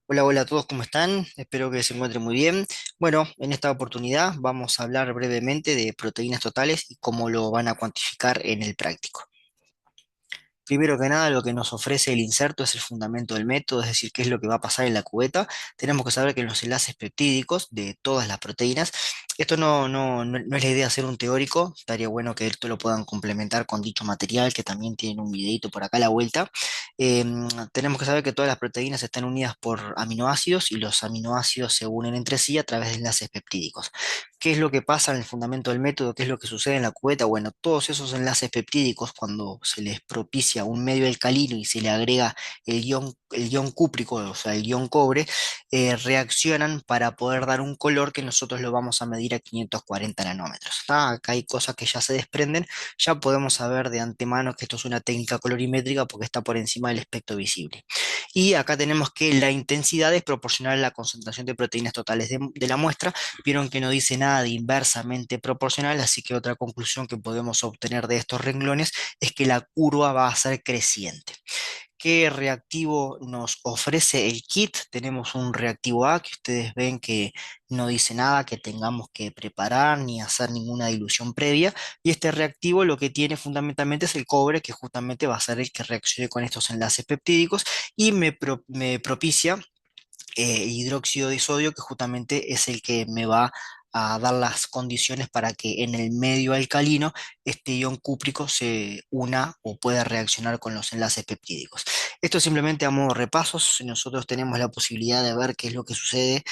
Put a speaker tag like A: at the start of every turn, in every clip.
A: Hola, hola a todos, ¿cómo están? Espero que se encuentren muy bien. Bueno, en esta oportunidad vamos a hablar brevemente de proteínas totales y cómo lo van a cuantificar en el práctico. Primero que nada, lo que nos ofrece el inserto es el fundamento del método, es decir, qué es lo que va a pasar en la cubeta. Tenemos que saber que en los enlaces peptídicos de todas las proteínas, esto no es la idea de hacer un teórico, estaría bueno que esto lo puedan complementar con dicho material, que también tienen un videito por acá a la vuelta. Tenemos que saber que todas las proteínas están unidas por aminoácidos y los aminoácidos se unen entre sí a través de enlaces peptídicos. ¿Qué es lo que pasa en el fundamento del método? ¿Qué es lo que sucede en la cubeta? Bueno, todos esos enlaces peptídicos, cuando se les propicia un medio alcalino y se le agrega el ion cúprico, o sea, el ion cobre, reaccionan para poder dar un color que nosotros lo vamos a medir a 540 nanómetros. ¿Tá? Acá hay cosas que ya se desprenden, ya podemos saber de antemano que esto es una técnica colorimétrica porque está por encima del espectro visible. Y acá tenemos que la intensidad es proporcional a la concentración de proteínas totales de la muestra. Vieron que no dice nada de inversamente proporcional, así que otra conclusión que podemos obtener de estos renglones es que la curva va a ser creciente. ¿Qué reactivo nos ofrece el kit? Tenemos un reactivo A que ustedes ven que no dice nada que tengamos que preparar ni hacer ninguna dilución previa. Y este reactivo lo que tiene fundamentalmente es el cobre, que justamente va a ser el que reaccione con estos enlaces peptídicos y me propicia hidróxido de sodio, que justamente es el que me va a dar las condiciones para que en el medio alcalino este ion cúprico se una o pueda reaccionar con los enlaces peptídicos. Esto simplemente a modo de repasos, nosotros tenemos la posibilidad de ver qué es lo que sucede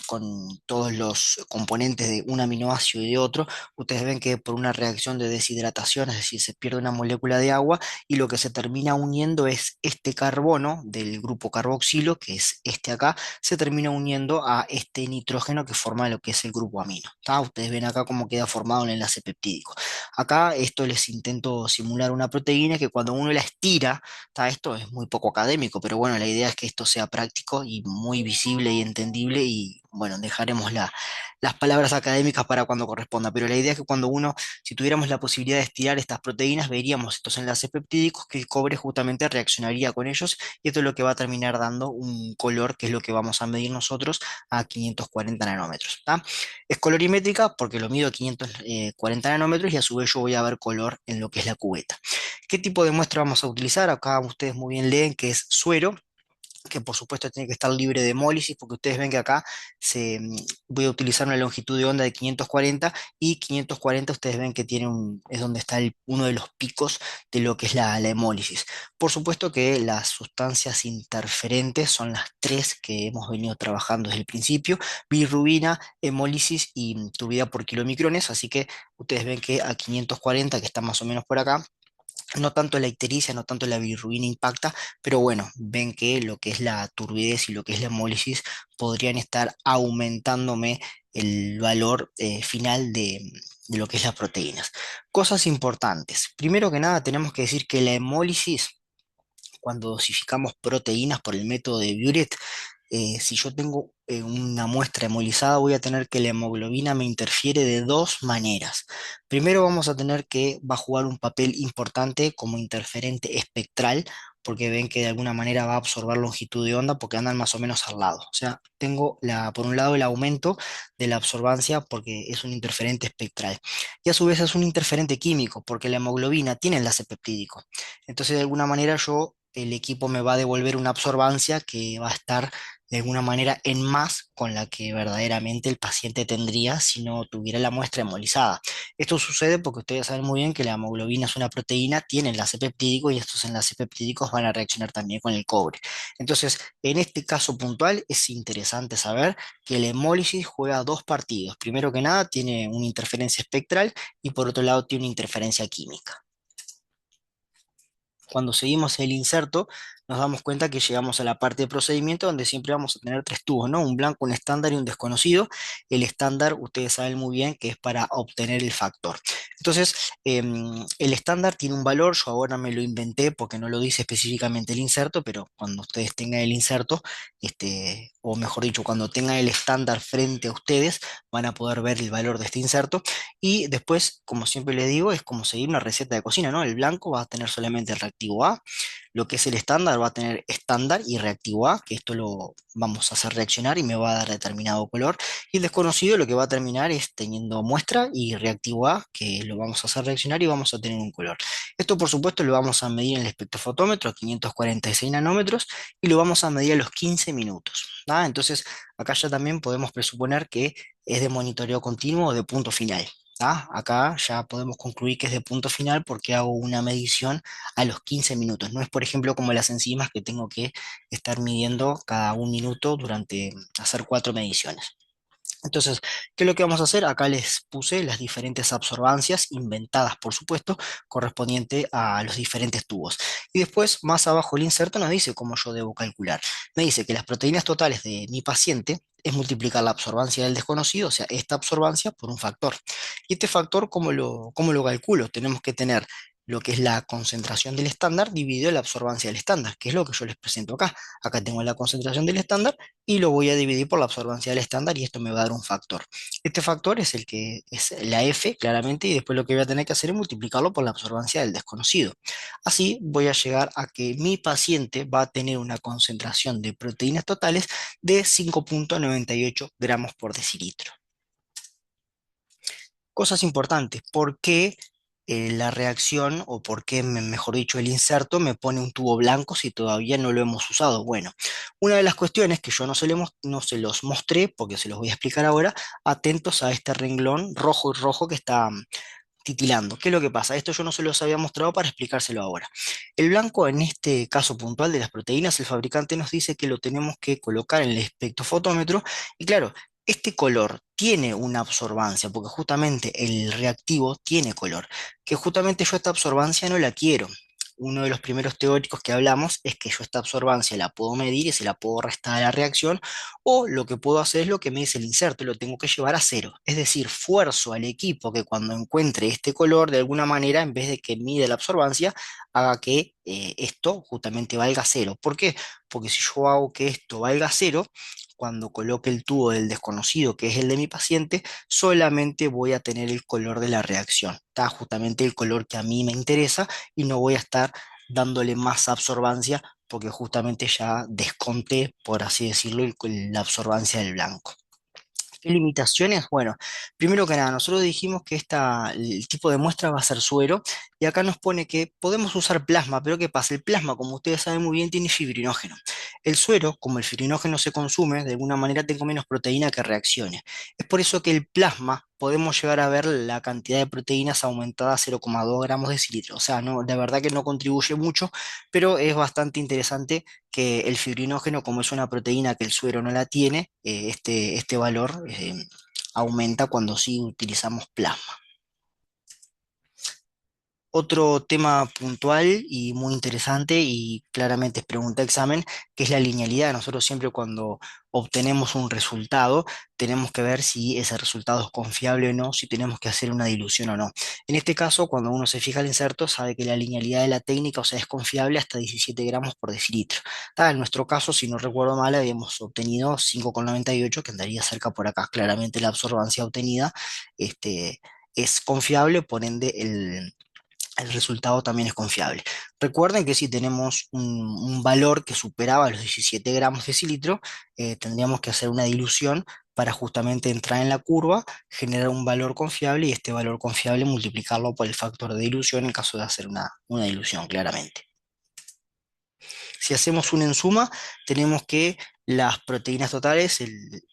A: con todos los componentes de un aminoácido y de otro. Ustedes ven que por una reacción de deshidratación, es decir, se pierde una molécula de agua y lo que se termina uniendo es este carbono del grupo carboxilo, que es este acá, se termina uniendo a este nitrógeno que forma lo que es el grupo amino. ¿Tá? Ustedes ven acá cómo queda formado el enlace peptídico. Acá esto les intento simular una proteína que cuando uno la estira, ¿tá? Esto es muy poco académico, pero bueno, la idea es que esto sea práctico y muy visible y entendible y bueno, dejaremos las palabras académicas para cuando corresponda, pero la idea es que cuando uno, si tuviéramos la posibilidad de estirar estas proteínas, veríamos estos enlaces peptídicos que el cobre justamente reaccionaría con ellos y esto es lo que va a terminar dando un color que es lo que vamos a medir nosotros a 540 nanómetros. ¿Tá? Es colorimétrica porque lo mido a 540 nanómetros y a su vez yo voy a ver color en lo que es la cubeta. ¿Qué tipo de muestra vamos a utilizar? Acá ustedes muy bien leen que es suero, que por supuesto tiene que estar libre de hemólisis, porque ustedes ven que acá voy a utilizar una longitud de onda de 540 y 540 ustedes ven que es donde está uno de los picos de lo que es la hemólisis. Por supuesto que las sustancias interferentes son las tres que hemos venido trabajando desde el principio: bilirrubina, hemólisis y turbidez por kilomicrones, así que ustedes ven que a 540, que está más o menos por acá, no tanto la ictericia, no tanto la bilirrubina impacta, pero bueno, ven que lo que es la turbidez y lo que es la hemólisis podrían estar aumentándome el valor final de lo que es las proteínas. Cosas importantes. Primero que nada, tenemos que decir que la hemólisis, cuando dosificamos proteínas por el método de Buret, si yo tengo una muestra hemolizada, voy a tener que la hemoglobina me interfiere de dos maneras. Primero vamos a tener que va a jugar un papel importante como interferente espectral, porque ven que de alguna manera va a absorber longitud de onda porque andan más o menos al lado. O sea, tengo por un lado el aumento de la absorbancia porque es un interferente espectral. Y a su vez es un interferente químico porque la hemoglobina tiene enlace peptídico. Entonces, de alguna manera, el equipo me va a devolver una absorbancia que va a estar de alguna manera en más con la que verdaderamente el paciente tendría si no tuviera la muestra hemolizada. Esto sucede porque ustedes saben muy bien que la hemoglobina es una proteína, tiene enlace peptídico y estos enlaces peptídicos van a reaccionar también con el cobre. Entonces, en este caso puntual es interesante saber que la hemólisis juega dos partidos. Primero que nada, tiene una interferencia espectral y por otro lado tiene una interferencia química. Cuando seguimos el inserto, nos damos cuenta que llegamos a la parte de procedimiento donde siempre vamos a tener tres tubos, ¿no? Un blanco, un estándar y un desconocido. El estándar, ustedes saben muy bien que es para obtener el factor. Entonces, el estándar tiene un valor, yo ahora me lo inventé porque no lo dice específicamente el inserto, pero cuando ustedes tengan el inserto, o mejor dicho, cuando tengan el estándar frente a ustedes, van a poder ver el valor de este inserto. Y después, como siempre les digo, es como seguir una receta de cocina, ¿no? El blanco va a tener solamente el reactivo A, Lo que es el estándar va a tener estándar y reactivo A, que esto lo vamos a hacer reaccionar y me va a dar determinado color. Y el desconocido lo que va a terminar es teniendo muestra y reactivo A, que lo vamos a hacer reaccionar y vamos a tener un color. Esto por supuesto lo vamos a medir en el espectrofotómetro a 546 nanómetros y lo vamos a medir a los 15 minutos. ¿Ah? Entonces acá ya también podemos presuponer que es de monitoreo continuo o de punto final. ¿Ah? Acá ya podemos concluir que es de punto final porque hago una medición a los 15 minutos. No es, por ejemplo, como las enzimas que tengo que estar midiendo cada un minuto durante hacer 4 mediciones. Entonces, ¿qué es lo que vamos a hacer? Acá les puse las diferentes absorbancias inventadas, por supuesto, correspondiente a los diferentes tubos. Y después, más abajo el inserto nos dice cómo yo debo calcular. Me dice que las proteínas totales de mi paciente es multiplicar la absorbancia del desconocido, o sea, esta absorbancia por un factor. Y este factor, ¿cómo lo calculo? Tenemos que tener lo que es la concentración del estándar dividido la absorbancia del estándar, que es lo que yo les presento acá. Acá tengo la concentración del estándar y lo voy a dividir por la absorbancia del estándar y esto me va a dar un factor. Este factor es el que es la F, claramente, y después lo que voy a tener que hacer es multiplicarlo por la absorbancia del desconocido. Así voy a llegar a que mi paciente va a tener una concentración de proteínas totales de 5,98 gramos por decilitro. Cosas importantes, ¿por qué la reacción o por qué, mejor dicho, el inserto me pone un tubo blanco si todavía no lo hemos usado? Bueno, una de las cuestiones que yo no se los mostré, porque se los voy a explicar ahora, atentos a este renglón rojo y rojo que está titilando. ¿Qué es lo que pasa? Esto yo no se los había mostrado para explicárselo ahora. El blanco, en este caso puntual de las proteínas, el fabricante nos dice que lo tenemos que colocar en el espectrofotómetro y claro, este color tiene una absorbancia, porque justamente el reactivo tiene color, que justamente yo esta absorbancia no la quiero. Uno de los primeros teóricos que hablamos es que yo esta absorbancia la puedo medir y se la puedo restar a la reacción, o lo que puedo hacer es lo que me dice el inserto, lo tengo que llevar a cero. Es decir, fuerzo al equipo que cuando encuentre este color, de alguna manera, en vez de que mide la absorbancia, haga que esto justamente valga cero. ¿Por qué? Porque si yo hago que esto valga cero, cuando coloque el tubo del desconocido, que es el de mi paciente, solamente voy a tener el color de la reacción. Está justamente el color que a mí me interesa y no voy a estar dándole más absorbancia porque justamente ya desconté, por así decirlo, la absorbancia del blanco. ¿Qué limitaciones? Bueno, primero que nada, nosotros dijimos que el tipo de muestra va a ser suero y acá nos pone que podemos usar plasma, pero ¿qué pasa? El plasma, como ustedes saben muy bien, tiene fibrinógeno. El suero, como el fibrinógeno se consume, de alguna manera tengo menos proteína que reaccione. Es por eso que el plasma podemos llegar a ver la cantidad de proteínas aumentada a 0,2 gramos de cilitro. O sea, no, de verdad que no contribuye mucho, pero es bastante interesante que el fibrinógeno, como es una proteína que el suero no la tiene, este valor aumenta cuando sí utilizamos plasma. Otro tema puntual y muy interesante y claramente es pregunta de examen, que es la linealidad. Nosotros siempre cuando obtenemos un resultado tenemos que ver si ese resultado es confiable o no, si tenemos que hacer una dilución o no. En este caso, cuando uno se fija el inserto, sabe que la linealidad de la técnica, o sea, es confiable hasta 17 gramos por decilitro. En nuestro caso, si no recuerdo mal, habíamos obtenido 5,98, que andaría cerca por acá. Claramente la absorbancia obtenida es confiable, por ende el resultado también es confiable. Recuerden que si tenemos un valor que superaba los 17 gramos de cilitro, tendríamos que hacer una dilución para justamente entrar en la curva, generar un valor confiable y este valor confiable multiplicarlo por el factor de dilución en caso de hacer una dilución, claramente. Si hacemos una ensuma, tenemos que las proteínas totales,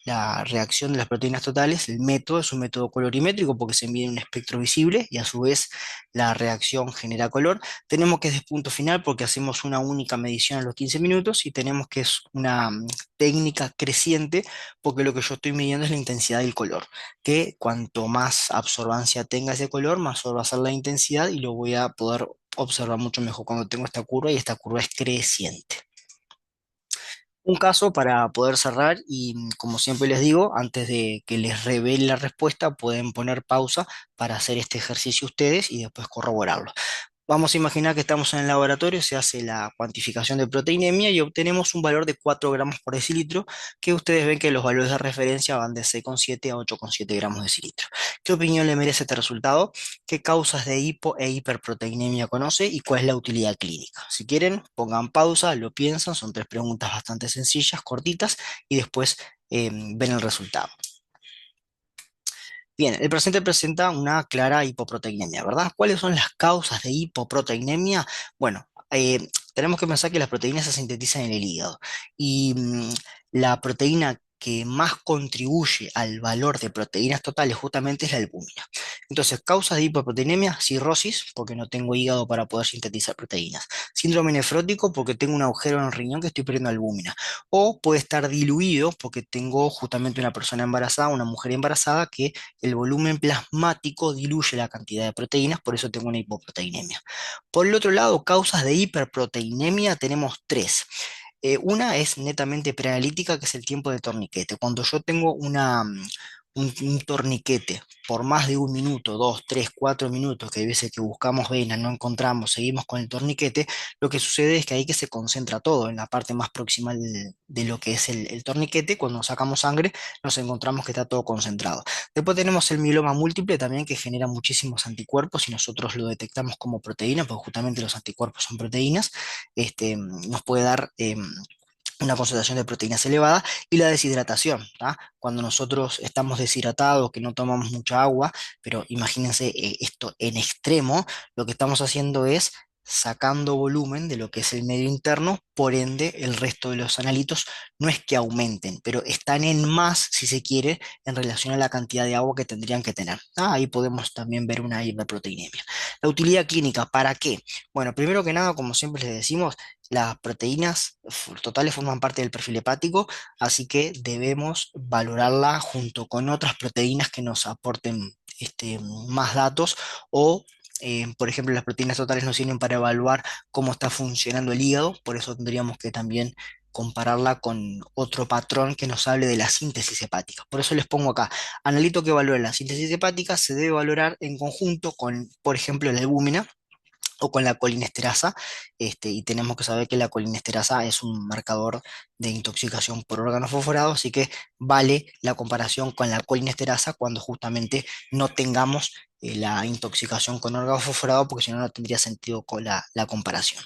A: la reacción de las proteínas totales, el método es un método colorimétrico porque se mide en un espectro visible y a su vez la reacción genera color. Tenemos que es de punto final porque hacemos una única medición a los 15 minutos y tenemos que es una técnica creciente porque lo que yo estoy midiendo es la intensidad del color, que cuanto más absorbancia tenga ese color, mayor va a ser la intensidad y lo voy a poder observar mucho mejor cuando tengo esta curva y esta curva es creciente. Un caso para poder cerrar y como siempre les digo, antes de que les revele la respuesta, pueden poner pausa para hacer este ejercicio ustedes y después corroborarlo. Vamos a imaginar que estamos en el laboratorio, se hace la cuantificación de proteinemia y obtenemos un valor de 4 gramos por decilitro, que ustedes ven que los valores de referencia van de 6,7 a 8,7 gramos de decilitro. ¿Qué opinión le merece este resultado? ¿Qué causas de hipo e hiperproteinemia conoce y cuál es la utilidad clínica? Si quieren, pongan pausa, lo piensan, son tres preguntas bastante sencillas, cortitas, y después ven el resultado. Bien, el paciente presenta una clara hipoproteinemia, ¿verdad? ¿Cuáles son las causas de hipoproteinemia? Bueno, tenemos que pensar que las proteínas se sintetizan en el hígado y la proteína que más contribuye al valor de proteínas totales justamente es la albúmina. Entonces, causas de hipoproteinemia, cirrosis, porque no tengo hígado para poder sintetizar proteínas. Síndrome nefrótico, porque tengo un agujero en el riñón que estoy perdiendo albúmina. O puede estar diluido porque tengo justamente una persona embarazada, una mujer embarazada que el volumen plasmático diluye la cantidad de proteínas, por eso tengo una hipoproteinemia. Por el otro lado, causas de hiperproteinemia tenemos tres. Una es netamente preanalítica, que es el tiempo de torniquete. Cuando yo tengo un torniquete por más de un minuto, dos, tres, 4 minutos, que hay veces que buscamos vena, no encontramos, seguimos con el torniquete, lo que sucede es que ahí que se concentra todo en la parte más proximal de lo que es el torniquete. Cuando sacamos sangre, nos encontramos que está todo concentrado. Después tenemos el mieloma múltiple también, que genera muchísimos anticuerpos y nosotros lo detectamos como proteína, porque justamente los anticuerpos son proteínas. Nos puede dar una concentración de proteínas elevada, y la deshidratación, ¿tá? Cuando nosotros estamos deshidratados, que no tomamos mucha agua, pero imagínense esto en extremo, lo que estamos haciendo es sacando volumen de lo que es el medio interno, por ende el resto de los analitos no es que aumenten, pero están en más, si se quiere, en relación a la cantidad de agua que tendrían que tener. Ahí podemos también ver una hiperproteinemia. La utilidad clínica, ¿para qué? Bueno, primero que nada, como siempre les decimos, las proteínas totales forman parte del perfil hepático, así que debemos valorarla junto con otras proteínas que nos aporten más datos, o, por ejemplo, las proteínas totales nos sirven para evaluar cómo está funcionando el hígado, por eso tendríamos que también compararla con otro patrón que nos hable de la síntesis hepática. Por eso les pongo acá, analito que valora la síntesis hepática, se debe valorar en conjunto con, por ejemplo, la albúmina o con la colinesterasa, y tenemos que saber que la colinesterasa es un marcador de intoxicación por órgano fosforado, así que vale la comparación con la colinesterasa cuando justamente no tengamos la intoxicación con órgano fosforado, porque si no, no tendría sentido con la comparación.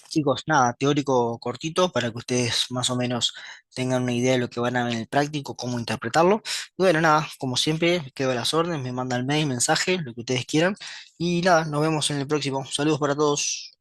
A: Chicos, nada, teórico cortito para que ustedes más o menos tengan una idea de lo que van a ver en el práctico, cómo interpretarlo. Y bueno, nada, como siempre, quedo a las órdenes, me mandan mail, mensaje, lo que ustedes quieran. Y nada, nos vemos en el próximo. Saludos para todos.